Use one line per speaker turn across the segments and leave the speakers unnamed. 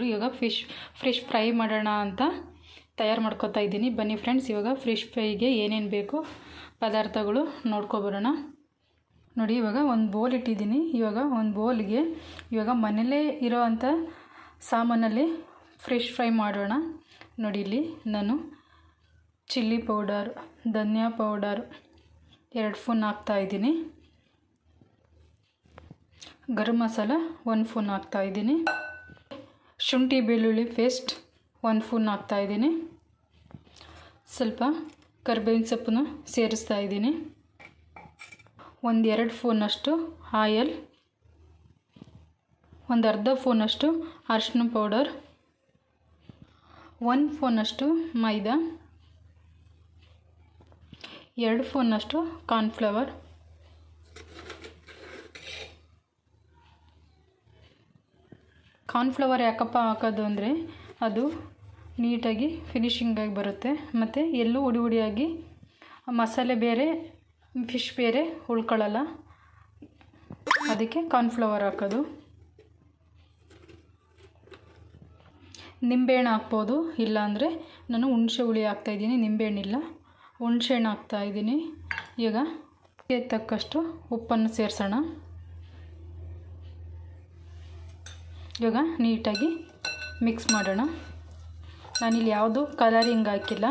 ಇವಾಗ fish fry ಮಾಡೋಣ ಅಂತ ತಯಾರು ಮಾಡ್ಕೊತಾ ಇದ್ದೀನಿ. ಬನ್ನಿ ಫ್ರೆಂಡ್ಸ್, ಇವಾಗ ಫಿಶ್ ಫ್ರೈಗೆ ಏನೇನು ಬೇಕು ಪದಾರ್ಥಗಳು ನೋಡ್ಕೊಬರೋಣ. ನೋಡಿ, ಇವಾಗ ಒಂದು ಬೌಲ್ ಇಟ್ಟಿದ್ದೀನಿ. ಇವಾಗ ಒಂದು ಬೌಲ್ಗೆ ಇವಾಗ ಮನೇಲೇ ಇರೋ ಅಂಥ ಸಾಮಾನಲ್ಲಿ ಫಿಶ್ ಫ್ರೈ ಮಾಡೋಣ. ನೋಡಿ, ಇಲ್ಲಿ ನಾನು ಚಿಲ್ಲಿ ಪೌಡರ್, ಧನಿಯಾ ಪೌಡರ್ 2 ಸ್ಪೂನ್ ಹಾಕ್ತಾಯಿದ್ದೀನಿ. ಗರಂ ಮಸಾಲ 1 ಸ್ಪೂನ್ ಹಾಕ್ತಾಯಿದ್ದೀನಿ. ಶುಂಠಿ ಬೆಳ್ಳುಳ್ಳಿ ಪೇಸ್ಟ್ 1 ಸ್ಪೂನ್ ಹಾಕ್ತಾಯಿದ್ದೀನಿ. ಸ್ವಲ್ಪ ಕರಿಬೇವಿನ ಸೊಪ್ಪನ್ನು ಸೇರಿಸ್ತಾ ಇದ್ದೀನಿ. 1-2 ಸ್ಪೂನಷ್ಟು ಆಯಲ್, 1/2 ಸ್ಪೂನಷ್ಟು ಅರಿಶಿನ ಪೌಡರ್, 1 ಸ್ಪೂನಷ್ಟು ಮೈದಾ, 2 ಸ್ಪೂನಷ್ಟು ಕಾರ್ನ್ಫ್ಲವರ್, ಕಾರ್ನ್ಫ್ಲವರ್ ಯಾಕಪ್ಪ ಹಾಕೋದು ಅಂದರೆ ಅದು ನೀಟಾಗಿ ಫಿನಿಶಿಂಗಾಗಿ ಬರುತ್ತೆ, ಮತ್ತು ಎಲ್ಲೂ ಹುಡಿ ಹುಡಿಯಾಗಿ ಮಸಾಲೆ ಬೇರೆ ಫಿಶ್ ಬೇರೆ ಉಳ್ಕೊಳ್ಳಲ್ಲ. ಅದಕ್ಕೆ ಕಾರ್ನ್ಫ್ಲವರ್ ಹಾಕೋದು. ನಿಂಬೆಹಣ್ಣು ಹಾಕ್ಬೋದು, ಇಲ್ಲಾಂದರೆ ನಾನು ಹುಣಸೆ ಹುಳಿ ಹಾಕ್ತಾಯಿದ್ದೀನಿ. ನಿಂಬೆಹಣ್ಣಿಲ್ಲ, ಹುಣಸೆಹಣ್ಣು ಹಾಕ್ತಾಯಿದ್ದೀನಿ. ಈಗ ತಕ್ಕಷ್ಟು ಉಪ್ಪನ್ನು ಸೇರಿಸೋಣ. ಇವಾಗ ನೀಟಾಗಿ ಮಿಕ್ಸ್ ಮಾಡೋಣ. ನಾನಿಲ್ಲಿ ಯಾವುದು ಕಲರಿಂಗ್ ಹಾಕಿಲ್ಲ,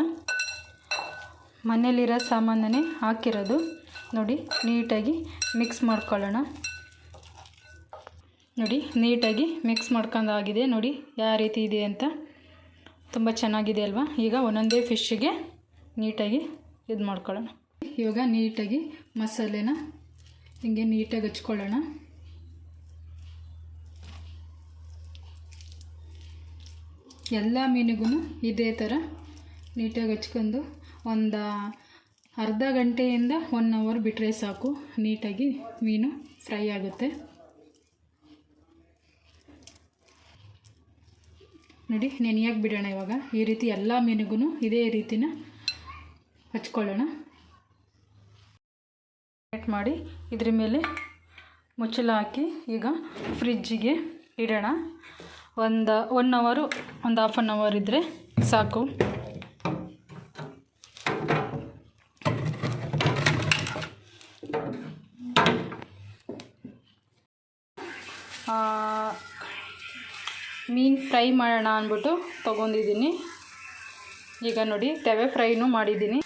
ಮನೇಲಿರೋ ಸಾಮಾನೇ ಹಾಕಿರೋದು. ನೋಡಿ, ನೀಟಾಗಿ ಮಿಕ್ಸ್ ಮಾಡ್ಕೊಳ್ಳೋಣ. ನೋಡಿ, ನೀಟಾಗಿ ಮಿಕ್ಸ್ ಮಾಡ್ಕೊಂಡಾಗಿದೆ. ನೋಡಿ ಯಾವ ರೀತಿ ಇದೆ ಅಂತ, ತುಂಬ ಚೆನ್ನಾಗಿದೆ ಅಲ್ವಾ. ಈಗ ಒಂದೊಂದೇ ಫಿಶ್ಶಿಗೆ ನೀಟಾಗಿ ಇದು ಮಾಡ್ಕೊಳ್ಳೋಣ. ಇವಾಗ ನೀಟಾಗಿ ಮಸಾಲೆನ ಹಿಂಗೆ ನೀಟಾಗಿ ಹಚ್ಕೊಳ್ಳೋಣ. ಎಲ್ಲ ಮೀನಿಗೂ ಇದೇ ಥರ ನೀಟಾಗಿ ಹಚ್ಕೊಂಡು ಒಂದು ಅರ್ಧ ಗಂಟೆಯಿಂದ 1 ಅವರ್ ಬಿಟ್ಟರೆ ಸಾಕು, ನೀಟಾಗಿ ಮೀನು ಫ್ರೈ ಆಗುತ್ತೆ. ನೋಡಿ, ನೆನೆಯಾಗಿ ಬಿಡೋಣ. ಇವಾಗ ಈ ರೀತಿ ಎಲ್ಲ ಮೀನಿಗೂ ಇದೇ ರೀತಿನ ಹಚ್ಕೊಳ್ಳೋಣ. ಕಟ್ ಮಾಡಿ ಇದ್ರ ಮೇಲೆ ಮುಚ್ಚಳ ಹಾಕಿ ಈಗ ಫ್ರಿಜ್ಜಿಗೆ ಇಡೋಣ. ಒಂದು 1 ಅವರು, ಒಂದು ಹಾಫ್ ಆನ್ ಅವರ್ ಇದ್ದರೆ ಸಾಕು. ಮೀನು ಫ್ರೈ ಮಾಡೋಣ ಅಂದ್ಬಿಟ್ಟು ತೊಗೊಂಡಿದ್ದೀನಿ. ಈಗ ನೋಡಿ, ತವೆ ಫ್ರೈನೂ ಮಾಡಿದ್ದೀನಿ.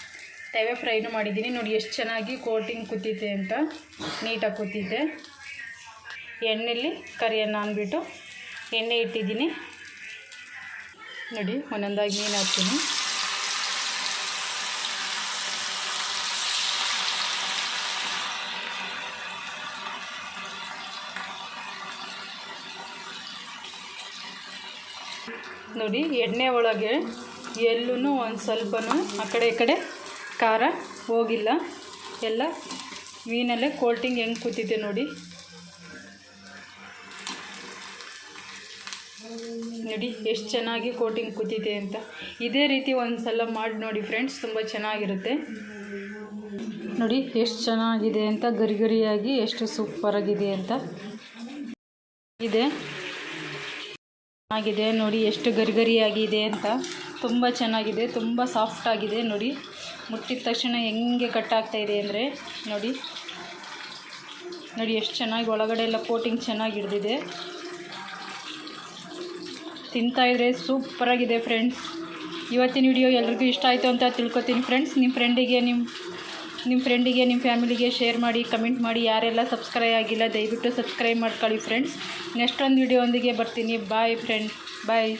ನೋಡಿ ಎಷ್ಟು ಚೆನ್ನಾಗಿ ಕೋಟಿಂಗ್ ಕೂತಿದೆ ಅಂತ, ನೀಟಾಗಿ ಕೂತಿದೆ. ಎಣ್ಣೆಯಲ್ಲಿ ಕರಿಯೋಣ ಅಂದ್ಬಿಟ್ಟು ಎಣ್ಣೆ ಇಟ್ಟಿದ್ದೀನಿ. ನೋಡಿ, ಒಂದೊಂದಾಗಿ ಮೀನು ಹಾಕ್ತೀನಿ. ನೋಡಿ, ಎಣ್ಣೆ ಒಳಗೆ ಎಲ್ಲೂ ಒಂದು ಸ್ವಲ್ಪನೂ ಆ ಕಡೆ ಈ ಕಡೆ ಖಾರ ಹೋಗಿಲ್ಲ. ಎಲ್ಲ ಮೀನಲ್ಲೇ ಕೋಟಿಂಗ್ ಹೆಂಗೆ ಕೂತಿದೆ ನೋಡಿ. ನೋಡಿ ಎಷ್ಟು ಚೆನ್ನಾಗಿ ಕೋಟಿಂಗ್ ಕೂತಿದೆ ಅಂತ. ಇದೇ ರೀತಿ ಒಂದು ಸಲ ಮಾಡಿ ನೋಡಿ ಫ್ರೆಂಡ್ಸ್, ತುಂಬ ಚೆನ್ನಾಗಿರುತ್ತೆ. ನೋಡಿ ಎಷ್ಟು ಚೆನ್ನಾಗಿದೆ ಅಂತ, ಗರಿಗರಿಯಾಗಿ ಎಷ್ಟು ಸೂಪರಾಗಿದೆ ಅಂತ ಇದೆ. ಆಗಿದೆ ನೋಡಿ, ಎಷ್ಟು ಗರಿಗರಿಯಾಗಿದೆ ಅಂತ, ತುಂಬ ಚೆನ್ನಾಗಿದೆ, ತುಂಬ ಸಾಫ್ಟ್ ಆಗಿದೆ. ನೋಡಿ, ಮುಟ್ಟಿದ ತಕ್ಷಣ ಹೆಂಗೆ ಕಟ್ಟಾಗ್ತಾ ಇದೆ ಅಂದರೆ ನೋಡಿ ಎಷ್ಟು ಚೆನ್ನಾಗಿ ಒಳಗಡೆ ಎಲ್ಲ ಕೋಟಿಂಗ್ ಚೆನ್ನಾಗಿ ಹಿಡಿದಿದೆ. ತಿಂತಾಯಿದ್ರೆ ಸೂಪರಾಗಿದೆ ಫ್ರೆಂಡ್ಸ್. ಇವತ್ತಿನ ವಿಡಿಯೋ ಎಲ್ರಿಗೂ ಇಷ್ಟ ಆಯಿತು ಅಂತ ತಿಳ್ಕೊತೀನಿ ಫ್ರೆಂಡ್ಸ್. ನಿಮ್ಮ ಫ್ರೆಂಡಿಗೆ ನಿಮ್ಮ ಫ್ಯಾಮಿಲಿಗೆ ಶೇರ್ ಮಾಡಿ, ಕಮೆಂಟ್ ಮಾಡಿ. ಯಾರೆಲ್ಲ ಸಬ್ಸ್ಕ್ರೈಬ್ ಆಗಿಲ್ಲ ದಯವಿಟ್ಟು ಸಬ್ಸ್ಕ್ರೈಬ್ ಮಾಡ್ಕೊಳ್ಳಿ ಫ್ರೆಂಡ್ಸ್. ನೆಕ್ಸ್ಟ್ ಒಂದು ವಿಡಿಯೋ ಒಂದಿಗೆ ಬರ್ತೀನಿ. ಬಾಯ್ ಫ್ರೆಂಡ್ಸ್, ಬಾಯ್.